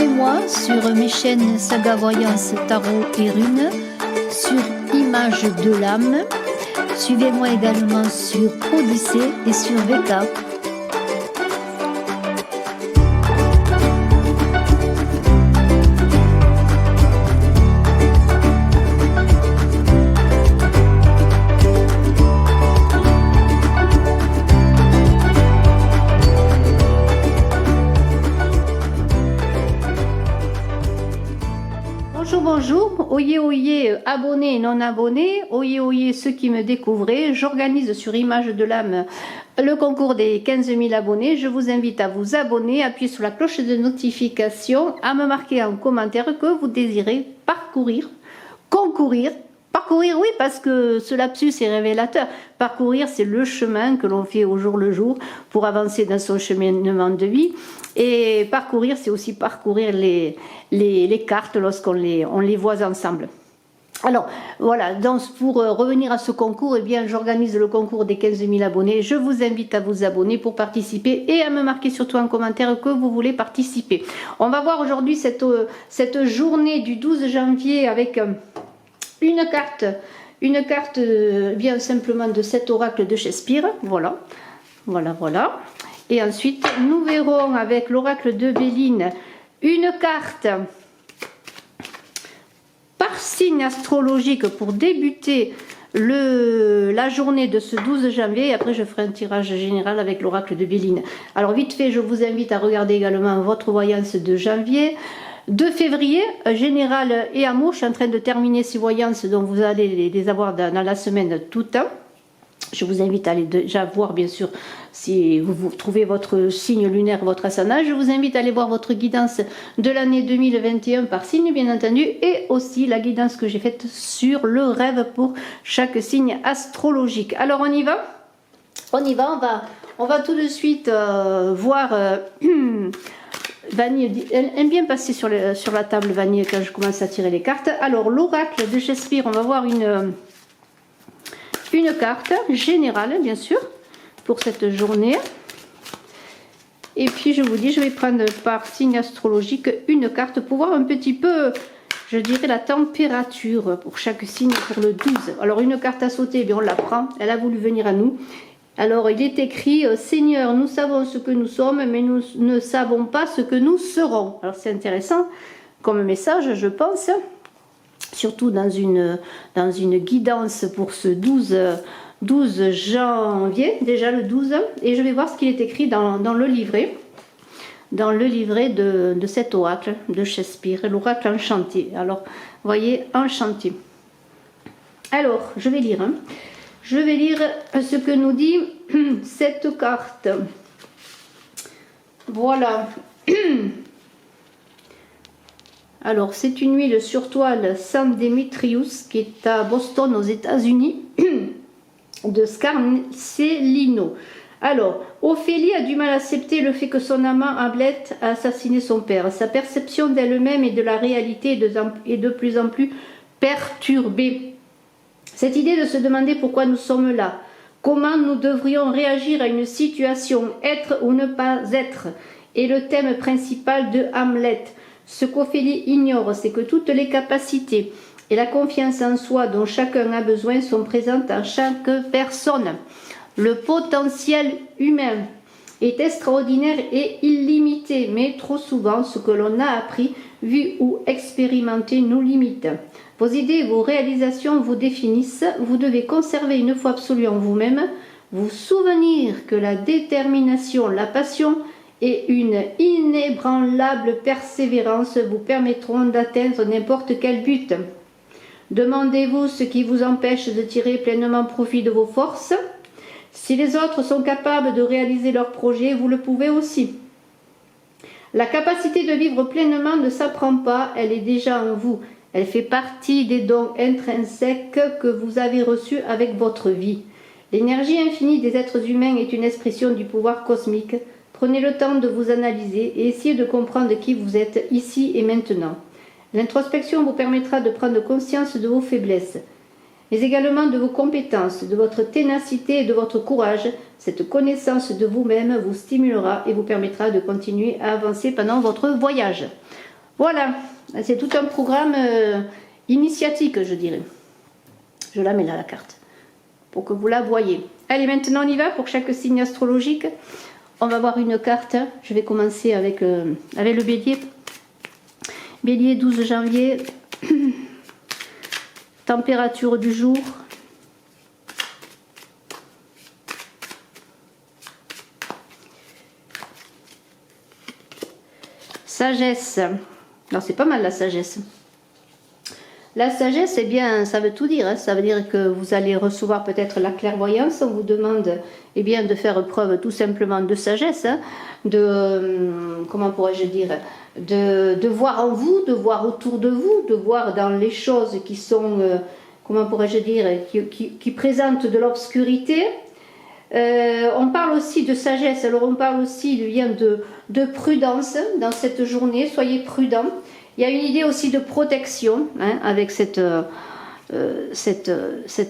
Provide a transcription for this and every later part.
Suivez-moi sur mes chaînes Saga Voyance, Tarot et Runes, sur Image de l'âme. Suivez-moi également sur Odyssée et sur VK. Bonjour, oyez oyez abonnés et non abonnés, oyez oyez ceux qui me découvrez. J'organise sur Image de l'âme le concours des 15 000 abonnés. Je vous invite à vous abonner, appuyer sur la cloche de notification, à me marquer en commentaire que vous désirez concourir, oui, parce que ce lapsus est révélateur. Parcourir, c'est le chemin que l'on fait au jour le jour pour avancer dans son cheminement de vie. Et parcourir, c'est aussi parcourir les cartes lorsqu'on les voit ensemble. Alors, voilà, donc pour revenir à ce concours, eh bien, j'organise le concours des 15 000 abonnés. Je vous invite à vous abonner pour participer et à me marquer surtout en commentaire que vous voulez participer. On va voir aujourd'hui cette journée du 12 janvier avec une carte bien simplement de cet oracle de Shakespeare. Voilà. Et ensuite, nous verrons avec l'oracle de Béline une carte par signe astrologique pour débuter la journée de ce 12 janvier. Et après, je ferai un tirage général avec l'oracle de Béline. Alors, vite fait, je vous invite à regarder également votre voyance de janvier. 2 février, général et amour. Je suis en train de terminer ces voyances, donc vous allez les avoir dans la semaine tout le temps. Je vous invite à aller déjà voir, bien sûr, si vous trouvez votre signe lunaire, votre ascendant. Je vous invite à aller voir votre guidance de l'année 2021 par signe, bien entendu, et aussi la guidance que j'ai faite sur le rêve pour chaque signe astrologique. Alors, on y va, on va tout de suite voir... Vanille, elle aime bien passer sur la table, Vanille, quand je commence à tirer les cartes. Alors, l'oracle de Shakespeare, on va voir une carte générale, bien sûr, pour cette journée. Et puis, je vous dis, je vais prendre par signe astrologique une carte pour voir un petit peu, je dirais, la température pour chaque signe pour le 12. Alors, une carte à sauter, eh bien, on la prend. Elle a voulu venir à nous. Alors, il est écrit « Seigneur, nous savons ce que nous sommes, mais nous ne savons pas ce que nous serons. » Alors, c'est intéressant comme message, je pense, surtout dans une guidance pour ce 12 janvier, déjà le 12. Et je vais voir ce qu'il est écrit dans le livret. Dans le livret de cet oracle de Shakespeare, l'oracle enchanté. Alors, vous voyez, enchanté. Alors, je vais lire, Je vais lire ce que nous dit cette carte. Voilà. Alors, c'est une huile sur toile San Demetrius qui est à Boston, aux États-Unis, de Scarcellino. Alors, Ophélie a du mal à accepter le fait que son amant Hamlet a assassiné son père. Sa perception d'elle-même et de la réalité est de plus en plus perturbée. Cette idée de se demander pourquoi nous sommes là, comment nous devrions réagir à une situation, être ou ne pas être, est le thème principal de Hamlet. Ce qu'Ophélie ignore, c'est que toutes les capacités et la confiance en soi dont chacun a besoin sont présentes en chaque personne. Le potentiel humain est extraordinaire et illimité, mais trop souvent ce que l'on a appris, vu ou expérimenté nous limite. Vos idées et vos réalisations vous définissent, vous devez conserver une foi absolue en vous-même, vous souvenir que la détermination, la passion et une inébranlable persévérance vous permettront d'atteindre n'importe quel but. Demandez-vous ce qui vous empêche de tirer pleinement profit de vos forces. Si les autres sont capables de réaliser leurs projets, vous le pouvez aussi. La capacité de vivre pleinement ne s'apprend pas, elle est déjà en vous. Elle fait partie des dons intrinsèques que vous avez reçus avec votre vie. L'énergie infinie des êtres humains est une expression du pouvoir cosmique. Prenez le temps de vous analyser et essayez de comprendre qui vous êtes ici et maintenant. L'introspection vous permettra de prendre conscience de vos faiblesses, mais également de vos compétences, de votre ténacité et de votre courage. Cette connaissance de vous-même vous stimulera et vous permettra de continuer à avancer pendant votre voyage. Voilà, c'est tout un programme initiatique, je dirais. Je la mets là, la carte, pour que vous la voyez. Allez, maintenant on y va pour chaque signe astrologique. On va voir une carte. Je vais commencer avec le bélier. Bélier, 12 janvier. Température du jour. Sagesse. Alors c'est pas mal la sagesse. La sagesse, eh bien, ça veut tout dire. Hein. Ça veut dire que vous allez recevoir peut-être la clairvoyance. On vous demande eh bien, de faire preuve tout simplement de sagesse, hein. Comment pourrais-je dire, de voir en vous, de voir autour de vous, de voir dans les choses qui sont, comment pourrais-je dire, qui présentent de l'obscurité. On parle aussi de sagesse, alors on parle aussi de prudence dans cette journée, soyez prudents. Il y a une idée aussi de protection hein, avec cet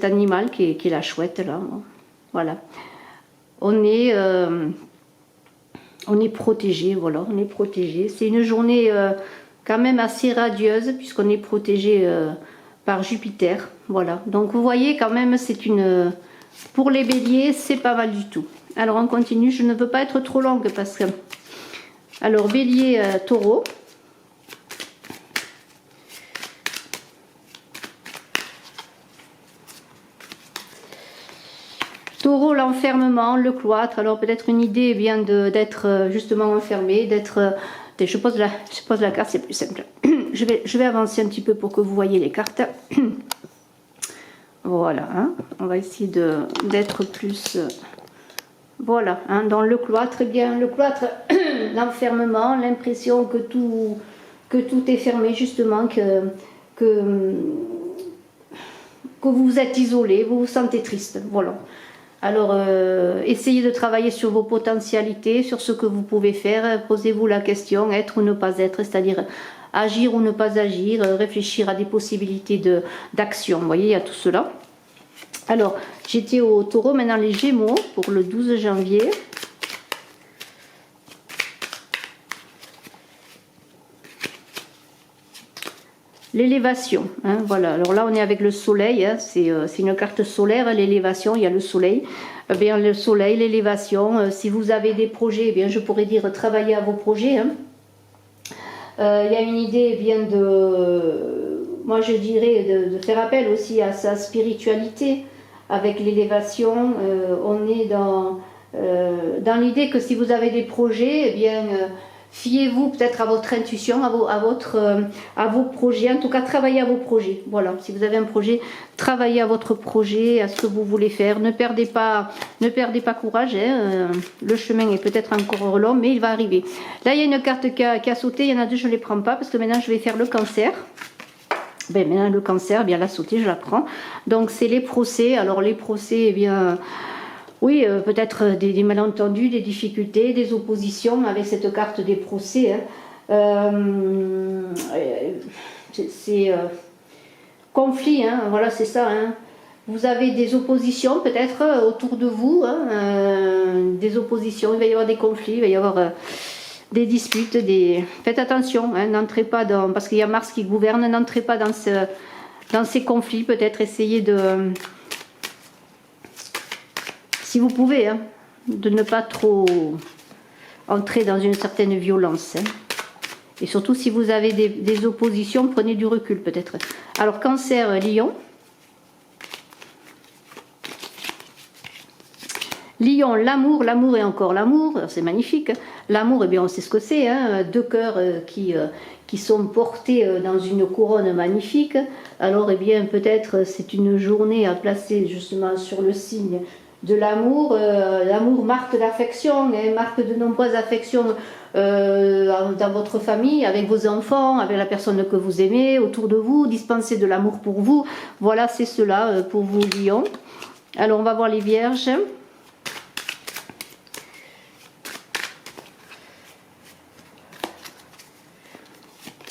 animal qui est la chouette là. Voilà. On est protégé, voilà, on est protégé. C'est une journée quand même assez radieuse puisqu'on est protégé par Jupiter. Voilà. Donc vous voyez quand même c'est une... Pour les béliers, c'est pas mal du tout. Alors on continue, je ne veux pas être trop longue parce que... Alors bélier, taureau. Taureau, l'enfermement, le cloître. Alors peut-être une idée bien d'être justement enfermé, d'être... Je pose la carte, c'est plus simple. Je vais avancer un petit peu pour que vous voyez les cartes. Voilà, hein. On va essayer d'être plus... voilà, hein, dans le cloître, eh bien, le cloître, l'enfermement, l'impression que tout est fermé, justement, que vous êtes isolé, vous vous sentez triste, voilà. Alors, essayez de travailler sur vos potentialités, sur ce que vous pouvez faire, posez-vous la question, être ou ne pas être, c'est-à-dire agir ou ne pas agir, réfléchir à des possibilités d'action, vous voyez, il y a tout cela. Alors, j'étais au taureau, maintenant les gémeaux, pour le 12 janvier. L'élévation, hein, voilà. Alors là, on est avec le soleil, hein, c'est une carte solaire, l'élévation, il y a le soleil. Eh bien, le soleil, l'élévation, si vous avez des projets, eh bien, je pourrais dire travailler à vos projets. Hein. Il y a une idée eh bien moi je dirais de faire appel aussi à sa spiritualité avec l'élévation. On est dans l'idée que si vous avez des projets, eh bien fiez-vous peut-être à votre intuition, à vos projets, en tout cas travaillez à vos projets. Voilà, si vous avez un projet, travaillez à votre projet, à ce que vous voulez faire. Ne perdez pas courage, hein. Le chemin est peut-être encore long, mais il va arriver. Là, il y a une carte qui a sauté, il y en a deux, je ne les prends pas, parce que maintenant je vais faire le cancer. Ben, maintenant le cancer, bien la sauter, je la prends. Donc c'est les procès, alors les procès, eh bien... Oui, peut-être des malentendus, des difficultés, des oppositions avec cette carte des procès. Hein. C'est conflit, hein, voilà, c'est ça. Hein. Vous avez des oppositions peut-être autour de vous, hein, des oppositions, il va y avoir des conflits, il va y avoir des disputes, faites attention, hein, n'entrez pas dans... Parce qu'il y a Mars qui gouverne, n'entrez pas dans ces conflits, peut-être essayez de... Si vous pouvez, hein, de ne pas trop entrer dans une certaine violence. Hein. Et surtout, si vous avez des oppositions, prenez du recul peut-être. Alors, cancer, lion. Lion, l'amour et encore l'amour, c'est magnifique. L'amour, eh bien, on sait ce que c'est, hein, deux cœurs qui sont portés dans une couronne magnifique. Alors, eh bien, peut-être c'est une journée à placer justement sur le signe de l'amour. L'amour marque l'affection, hein, marque de nombreuses affections dans votre famille, avec vos enfants, avec la personne que vous aimez, autour de vous, dispenser de l'amour pour vous. Voilà, c'est cela pour vous, Lion. Alors, on va voir les vierges.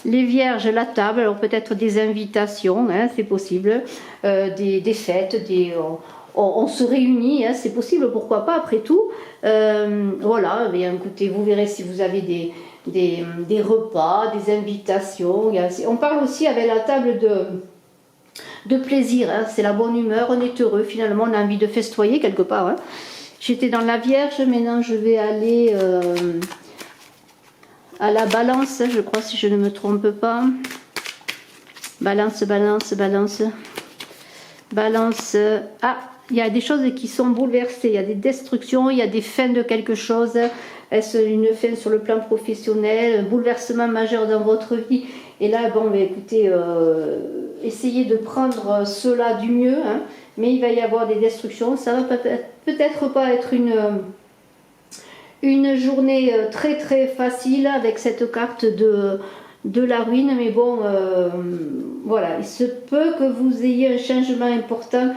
Les vierges, la table, alors peut-être des invitations, hein, c'est possible, des fêtes, on se réunit, hein, c'est possible, pourquoi pas, après tout. Voilà, bien, écoutez, vous verrez si vous avez des repas, des invitations. On parle aussi avec la table de plaisir, hein. C'est la bonne humeur, on est heureux, finalement on a envie de festoyer quelque part. Hein. J'étais dans la Vierge, maintenant je vais aller à la Balance, je crois, si je ne me trompe pas. Balance, balance, balance. Balance. Ah, il y a des choses qui sont bouleversées, il y a des destructions, il y a des fins de quelque chose. Est-ce une fin sur le plan professionnel, un bouleversement majeur dans votre vie? Et là, bon, écoutez, essayez de prendre cela du mieux, hein, mais il va y avoir des destructions. Ça va peut-être pas être une journée très très facile avec cette carte de la ruine, mais bon, voilà, il se peut que vous ayez un changement important,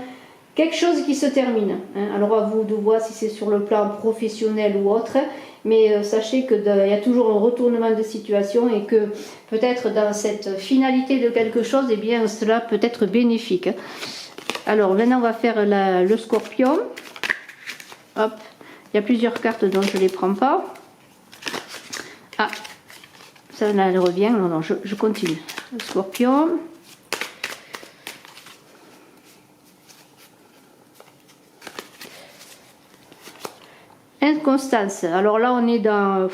quelque chose qui se termine. Hein. Alors à vous de voir si c'est sur le plan professionnel ou autre, mais sachez qu'il y a toujours un retournement de situation et que peut-être dans cette finalité de quelque chose, eh bien cela peut être bénéfique. Alors maintenant on va faire le Scorpion. Hop, il y a plusieurs cartes dont je ne les prends pas. Ah, ça là, elle revient, non, je continue. Le Scorpion. Inconstance. Alors là, on est dans,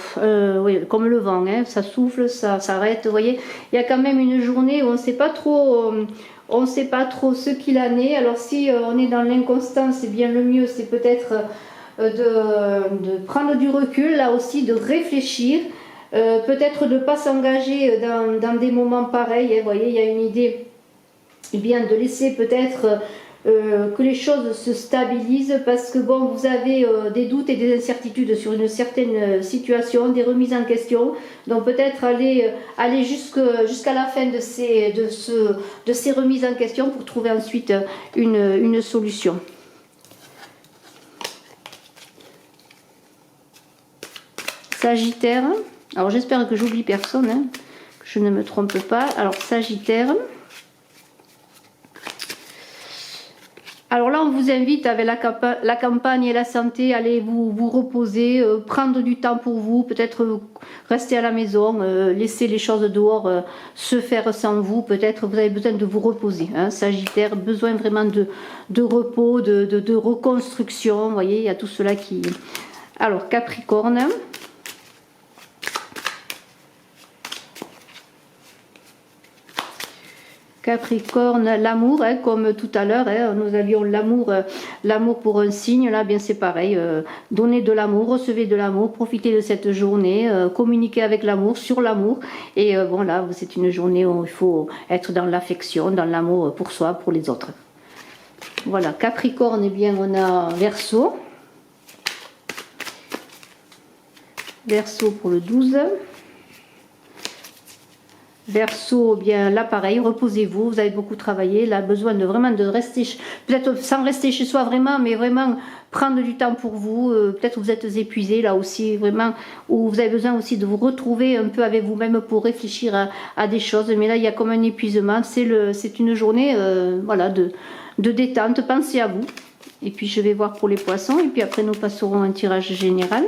oui, comme le vent, hein, ça souffle, ça s'arrête. Vous voyez, il y a quand même une journée où on ne sait pas trop, ce qu'il en est. Alors si on est dans l'inconstance, eh bien le mieux, c'est peut-être de prendre du recul, là aussi, de réfléchir. Peut-être de ne pas s'engager dans des moments pareils. Hein, vous voyez, il y a une idée, eh bien, de laisser peut-être que les choses se stabilisent parce que bon, vous avez des doutes et des incertitudes sur une certaine situation, des remises en question. Donc peut-être aller jusqu'à la fin de ces remises en question pour trouver ensuite une solution. Sagittaire. Alors j'espère que j'oublie personne, hein, que je ne me trompe pas. Alors Sagittaire. Alors là on vous invite avec la campagne et la santé, allez vous reposer, prendre du temps pour vous, peut-être rester à la maison, laisser les choses dehors se faire sans vous, peut-être vous avez besoin de vous reposer. Hein, Sagittaire, besoin vraiment de repos, de reconstruction, vous voyez, il y a tout cela qui... Alors Capricorne. Capricorne, l'amour, hein, comme tout à l'heure, hein, nous avions l'amour pour un signe, là bien c'est pareil, donnez de l'amour, recevez de l'amour, profitez de cette journée, communiquez avec l'amour, sur l'amour, et bon là c'est une journée où il faut être dans l'affection, dans l'amour pour soi, pour les autres. Voilà, Capricorne, eh bien on a Verseau, Verseau pour le 12. Verseau, bien là pareil, reposez-vous, vous avez beaucoup travaillé, là besoin de vraiment de rester, peut-être sans rester chez soi vraiment, mais vraiment prendre du temps pour vous, peut-être vous êtes épuisé là aussi, vraiment, ou vous avez besoin aussi de vous retrouver un peu avec vous-même pour réfléchir à des choses, mais là il y a comme un épuisement, c'est une journée voilà, de détente, pensez à vous, et puis je vais voir pour les poissons, et puis après nous passerons un tirage général.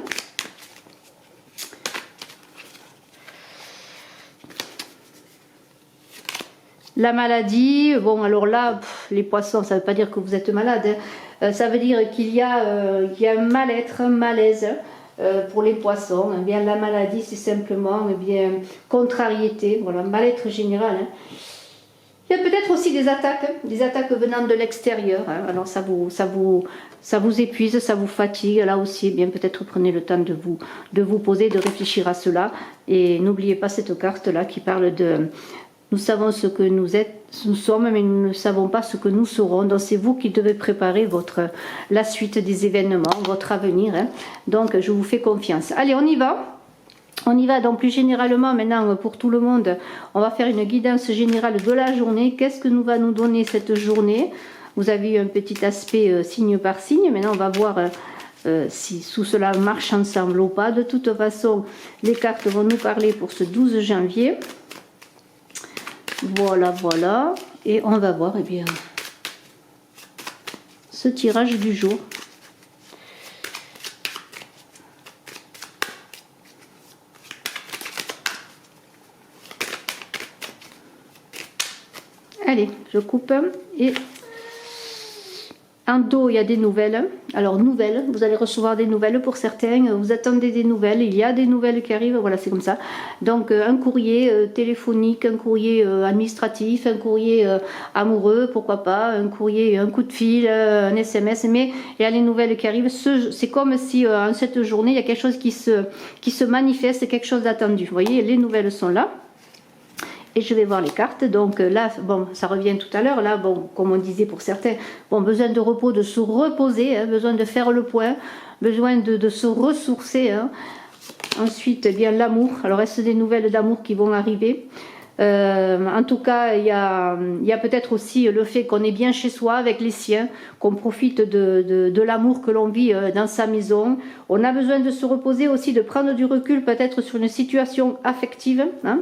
La maladie, bon alors là, les poissons, ça ne veut pas dire que vous êtes malade, hein. Ça veut dire qu'il y a un mal-être, un malaise pour les poissons. Eh bien, la maladie, c'est simplement contrariété, voilà, mal-être général. Hein. Il y a peut-être aussi des attaques venant de l'extérieur. Hein. Alors ça vous épuise, ça vous fatigue. Là aussi, eh bien peut-être prenez le temps de vous poser, de réfléchir à cela. Et n'oubliez pas cette carte-là qui parle de... Nous savons ce que nous sommes, mais nous ne savons pas ce que nous serons. Donc c'est vous qui devez préparer la suite des événements, votre avenir. Hein. Donc je vous fais confiance. Allez, on y va. On y va donc plus généralement maintenant pour tout le monde. On va faire une guidance générale de la journée. Qu'est-ce que nous va nous donner cette journée? Vous avez eu un petit aspect signe par signe. Maintenant on va voir si tout cela marche ensemble ou pas. De toute façon, les cartes vont nous parler pour ce 12 janvier. Voilà, voilà. Et on va voir, eh bien, ce tirage du jour. Allez, je coupe et en dos, il y a des nouvelles. Alors, nouvelles, vous allez recevoir des nouvelles pour certains. Vous attendez des nouvelles, il y a des nouvelles qui arrivent. Voilà, c'est comme ça. Donc, un courrier téléphonique, un courrier administratif, un courrier amoureux, pourquoi pas, un courrier, un coup de fil, un SMS. Mais il y a les nouvelles qui arrivent. C'est comme si en cette journée, il y a quelque chose qui se manifeste, quelque chose d'attendu. Vous voyez, les nouvelles sont là. Et je vais voir les cartes. Donc là, bon, ça revient tout à l'heure. Là, bon, comme on disait pour certains, bon, besoin de repos, de se reposer, hein, besoin de faire le point, besoin de se ressourcer. Hein. Ensuite, eh bien l'amour. Alors, est-ce des nouvelles d'amour qui vont arriver? En tout cas, il y a peut-être aussi le fait qu'on est bien chez soi avec les siens, qu'on profite de l'amour que l'on vit dans sa maison. On a besoin de se reposer aussi, de prendre du recul peut-être sur une situation affective. Hein.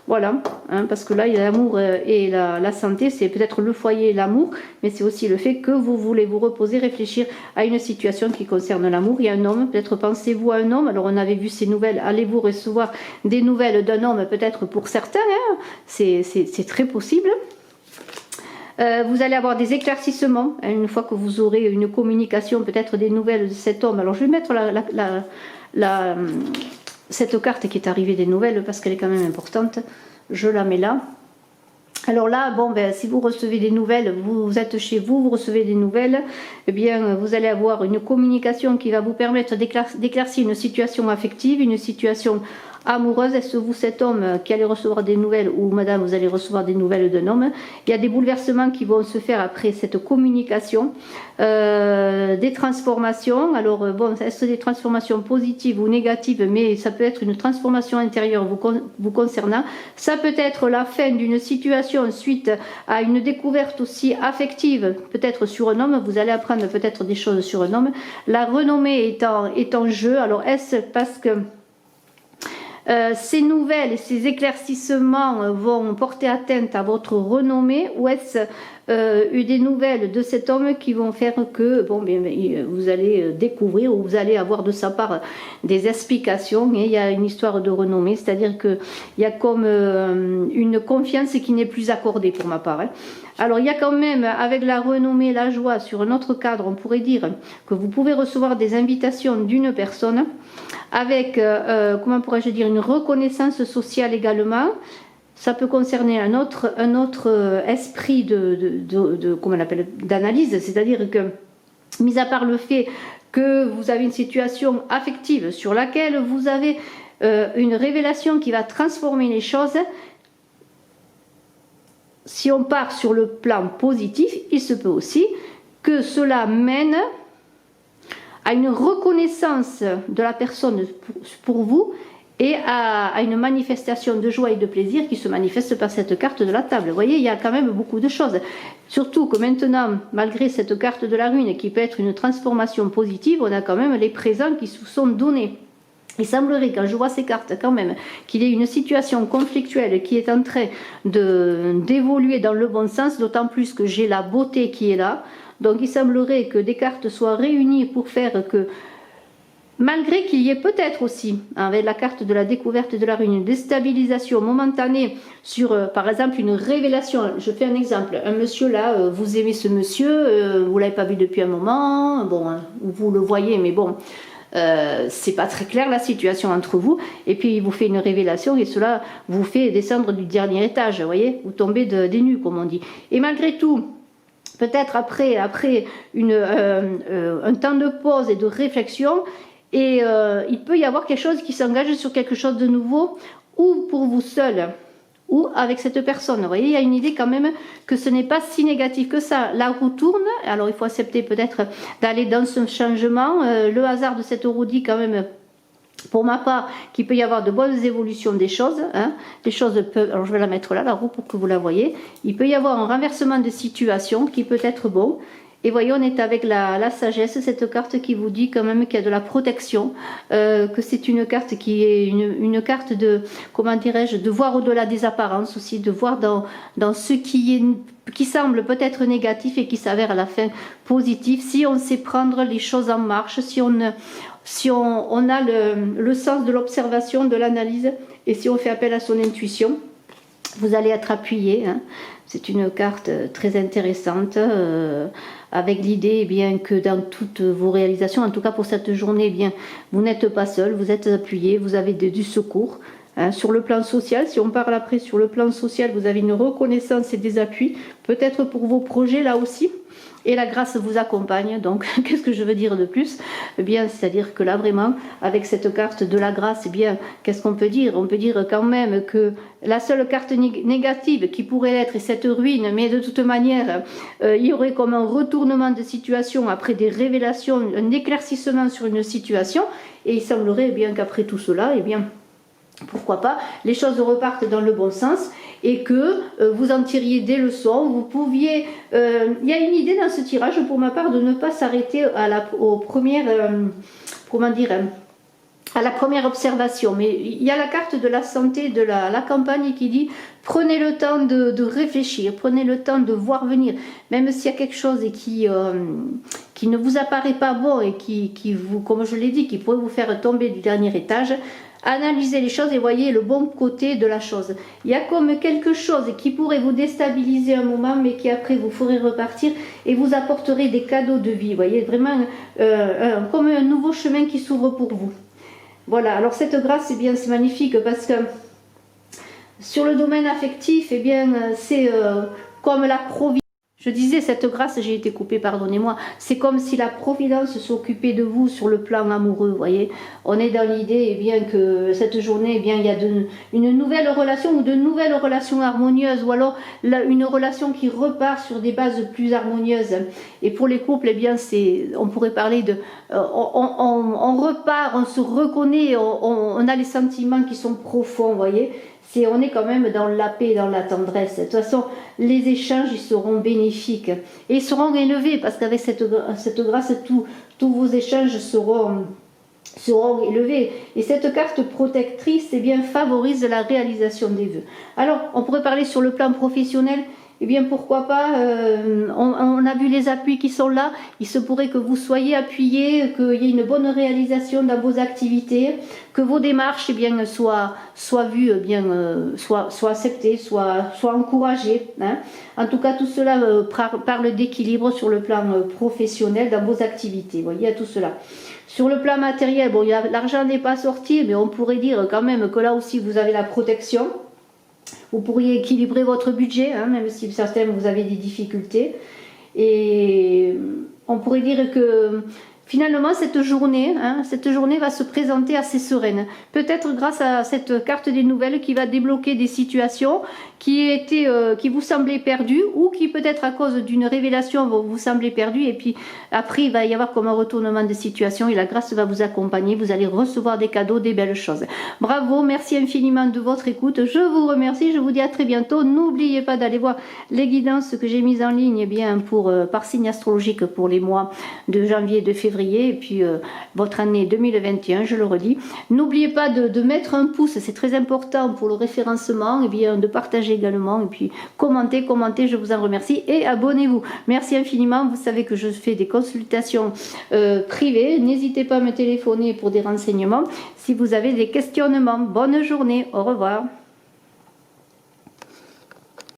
Voilà, hein, parce que là, il y a l'amour et la santé, c'est peut-être le foyer et l'amour, mais c'est aussi le fait que vous voulez vous reposer, réfléchir à une situation qui concerne l'amour. Il y a un homme, peut-être pensez-vous à un homme, alors on avait vu ces nouvelles, allez-vous recevoir des nouvelles d'un homme, peut-être pour certains, hein, c'est très possible. Vous allez avoir des éclaircissements, hein, une fois que vous aurez une communication, peut-être des nouvelles de cet homme. Alors je vais mettre cette carte qui est arrivée des nouvelles parce qu'elle est quand même importante, je la mets là. Alors là, bon, ben, si vous recevez des nouvelles, vous êtes chez vous, vous recevez des nouvelles, eh bien, vous allez avoir une communication qui va vous permettre d'éclaircir une situation affective, une situation amoureuse. Est-ce vous cet homme qui allait recevoir des nouvelles ou madame, vous allez recevoir des nouvelles d'un homme? Il y a des bouleversements qui vont se faire après cette communication, des transformations. Alors bon, est-ce des transformations positives ou négatives, mais ça peut être une transformation intérieure vous concernant. Ça peut être la fin d'une situation suite à une découverte aussi affective, peut-être sur un homme. Vous allez apprendre peut-être des choses sur un homme. La renommée est en jeu. Alors est-ce parce que ces nouvelles et ces éclaircissements vont porter atteinte à votre renommée, ou est-ce des nouvelles de cet homme qui vont faire que bon, bien, vous allez découvrir ou vous allez avoir de sa part des explications, et il y a une histoire de renommée, c'est-à-dire qu'il y a comme une confiance qui n'est plus accordée pour ma part. Hein. Alors il y a quand même, avec la renommée, la joie, sur un autre cadre, on pourrait dire que vous pouvez recevoir des invitations d'une personne, avec, comment pourrais-je dire, une reconnaissance sociale également. Ça peut concerner un autre esprit comment on appelle, d'analyse, c'est-à-dire que, mis à part le fait que vous avez une situation affective sur laquelle vous avez une révélation qui va transformer les choses, si on part sur le plan positif, il se peut aussi que cela mène à une reconnaissance de la personne pour vous et à une manifestation de joie et de plaisir qui se manifeste par cette carte de la table. Vous voyez, il y a quand même beaucoup de choses. Surtout que maintenant, malgré cette carte de la rune qui peut être une transformation positive, on a quand même les présents qui se sont donnés. Il semblerait, quand je vois ces cartes, quand même, qu'il y ait une situation conflictuelle qui est en train d'évoluer dans le bon sens, d'autant plus que j'ai la beauté qui est là. Donc il semblerait que des cartes soient réunies pour faire que, malgré qu'il y ait peut-être aussi, avec la carte de la découverte de la rune, une déstabilisation momentanée sur, par exemple, une révélation. Je fais un exemple. Un monsieur là, vous aimez ce monsieur, vous ne l'avez pas vu depuis un moment, bon, hein, vous le voyez, mais bon, c'est pas très clair la situation entre vous, et puis il vous fait une révélation et cela vous fait descendre du dernier étage, vous voyez, vous tombez des nues, comme on dit. Et malgré tout, peut-être après un temps de pause et de réflexion, et il peut y avoir quelque chose qui s'engage sur quelque chose de nouveau, ou pour vous seul, ou avec cette personne. Vous voyez, il y a une idée quand même que ce n'est pas si négatif que ça. La roue tourne, alors il faut accepter peut-être d'aller dans ce changement. Le hasard de cette roue dit quand même, pour ma part, qu'il peut y avoir de bonnes évolutions des choses. Hein. Les choses peuvent, alors je vais la mettre là, la roue, pour que vous la voyez. Il peut y avoir un renversement de situation qui peut être bon. Et voyez, on est avec la sagesse, cette carte qui vous dit quand même qu'il y a de la protection, que c'est une carte qui est une carte de, comment dirais-je, de voir au-delà des apparences aussi, de voir dans ce qui semble peut-être négatif et qui s'avère à la fin positif, si on sait prendre les choses en marche, si on a le sens de l'observation, de l'analyse, et si on fait appel à son intuition. Vous allez être appuyé, hein. C'est une carte très intéressante, avec l'idée eh bien que dans toutes vos réalisations, en tout cas pour cette journée, eh bien vous n'êtes pas seul, vous êtes appuyé, vous avez du secours. Hein. Sur le plan social, si on parle après sur le plan social, vous avez une reconnaissance et des appuis, peut-être pour vos projets là aussi. Et la grâce vous accompagne. Donc, qu'est-ce que je veux dire de plus? Eh bien, c'est-à-dire que là, vraiment, avec cette carte de la grâce, eh bien, qu'est-ce qu'on peut dire? On peut dire quand même que la seule carte négative qui pourrait être est cette ruine, mais de toute manière, il y aurait comme un retournement de situation après des révélations, un éclaircissement sur une situation. Et il semblerait eh bien qu'après tout cela, eh bien, pourquoi pas, les choses repartent dans le bon sens et que vous en tiriez des leçons. Vous pouviez, il y a une idée dans ce tirage pour ma part de ne pas s'arrêter aux premières, comment dire, à la première observation. Mais il y a la carte de la santé de la campagne qui dit prenez le temps de réfléchir, prenez le temps de voir venir, même s'il y a quelque chose et qui ne vous apparaît pas bon et qui vous, comme je l'ai dit, qui pourrait vous faire tomber du dernier étage. Analysez les choses et voyez le bon côté de la chose. Il y a comme quelque chose qui pourrait vous déstabiliser un moment, mais qui après vous ferait repartir et vous apporterait des cadeaux de vie. Vous voyez, vraiment comme un nouveau chemin qui s'ouvre pour vous. Voilà, alors cette grâce, eh bien, c'est magnifique parce que sur le domaine affectif, eh bien, c'est comme la providence. Je disais, cette grâce, j'ai été coupée, pardonnez-moi, c'est comme si la providence s'occupait de vous sur le plan amoureux, vous voyez. On est dans l'idée, eh bien, que cette journée, eh bien, il y a une nouvelle relation ou de nouvelles relations harmonieuses, ou alors une relation qui repart sur des bases plus harmonieuses. Et pour les couples, eh bien, on pourrait parler de... on repart, on se reconnaît, on a les sentiments qui sont profonds, vous voyez. On est quand même dans la paix, dans la tendresse. De toute façon, les échanges, ils seront bénéfiques. Et ils seront élevés, parce qu'avec cette grâce, tous vos échanges seront élevés. Et cette carte protectrice, eh bien, favorise la réalisation des vœux. Alors, on pourrait parler sur le plan professionnel. Eh bien, pourquoi pas, on a vu les appuis qui sont là, il se pourrait que vous soyez appuyés, qu'il y ait une bonne réalisation dans vos activités, que vos démarches eh bien, soient vues, eh bien, soient acceptées, soient encouragées. Hein. En tout cas, tout cela parle d'équilibre sur le plan professionnel dans vos activités. Vous voyez, il y a tout cela. Sur le plan matériel, bon, l'argent n'est pas sorti, mais on pourrait dire quand même que là aussi, vous avez la protection. Vous pourriez équilibrer votre budget, hein, même si certains vous avez des difficultés. Et on pourrait dire que finalement cette journée va se présenter assez sereine. Peut-être grâce à cette carte des nouvelles qui va débloquer des situations qui vous semblaient perdues ou qui peut-être à cause d'une révélation vont vous sembler perdues. Et puis après il va y avoir comme un retournement de situation et la grâce va vous accompagner. Vous allez recevoir des cadeaux, des belles choses. Bravo, merci infiniment de votre écoute. Je vous remercie, je vous dis à très bientôt. N'oubliez pas d'aller voir les guidances que j'ai mises en ligne eh bien, par signe astrologique pour les mois de janvier et de février. Et puis votre année 2021, je le redis. N'oubliez pas de mettre un pouce, c'est très important pour le référencement, et bien de partager également, et puis commentez, je vous en remercie, et abonnez-vous. Merci infiniment, vous savez que je fais des consultations privées, n'hésitez pas à me téléphoner pour des renseignements si vous avez des questionnements. Bonne journée, au revoir.